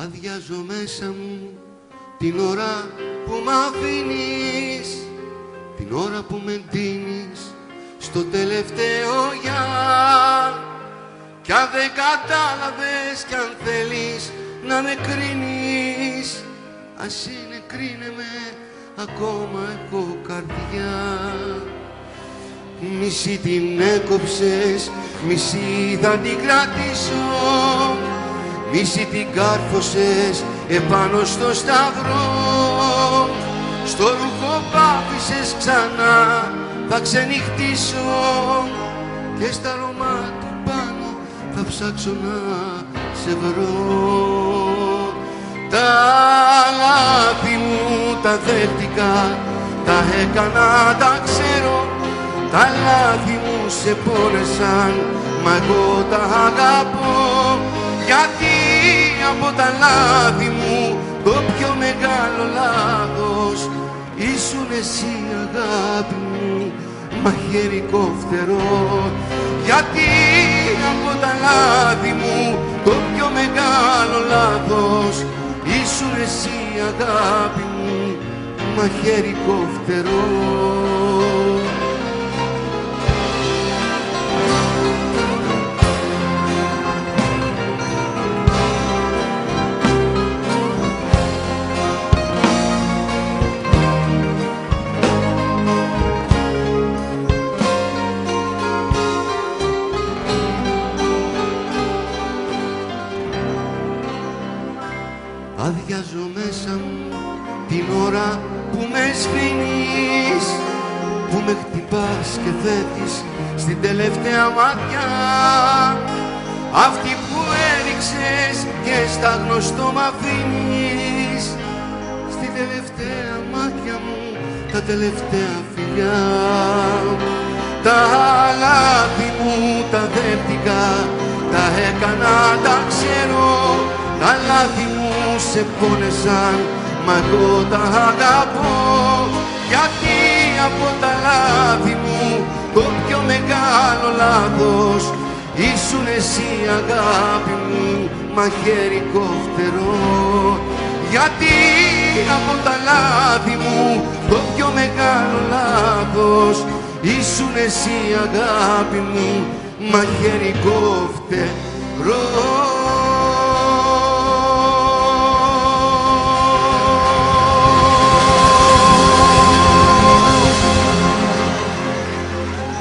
Αδειάζω μέσα μου την ώρα που μ' αφήνεις, την ώρα που με ντύνεις στο τελευταίο γεια. Κι αν δεν κατάλαβες κι αν θέλεις να με κρίνεις, ας είναι κρίνε με, ακόμα έχω καρδιά. Μισή την έκοψες, μισή θα την κρατήσω, μισή την κάρφωσες επάνω στο σταυρό. Στο ρούχο π' άφησες ξανά θα ξενυχτήσω και στα αρώμα του πάνω θα ψάξω να σε βρω. Τα λάθη μου τα δέχτηκα, τα έκανα τα ξέρω, τα λάθη μου σε πόνεσαν, μα εγώ τα αγαπώ. Γιατί από τα λάθη μου το πιο μεγάλο λάθος ήσουν εσύ αγάπη μου, μαχαιρικό φτερό. Γιατί από τα λάθη μου το πιο μεγάλο λάθος ήσουν εσύ αγάπη μου, μαχαιρικό φτερό. Αδειάζω μέσα μου την ώρα που με σφήνεις, που με χτυπάς και φεύγεις στην τελευταία ματιά. Αυτή που έριξες και στα γνωστό μ' αφήνεις, στην τελευταία μάτια μου τα τελευταία φιλιά. Τα λάθη μου τα δέχτηκα, τα έκανα τα ξέρω, τα λάθη μου σε πόνεσαν, μα εγώ τα αγαπώ. Γιατί από τα λάθη μου το πιο μεγάλο λάθος ήσουν εσύ αγάπη μου, μαχαιρικό φτερό. Γιατί από τα λάθη μου το πιο μεγάλο λάθος ήσουν εσύ αγάπη μου, μαχαιρικό φτερό.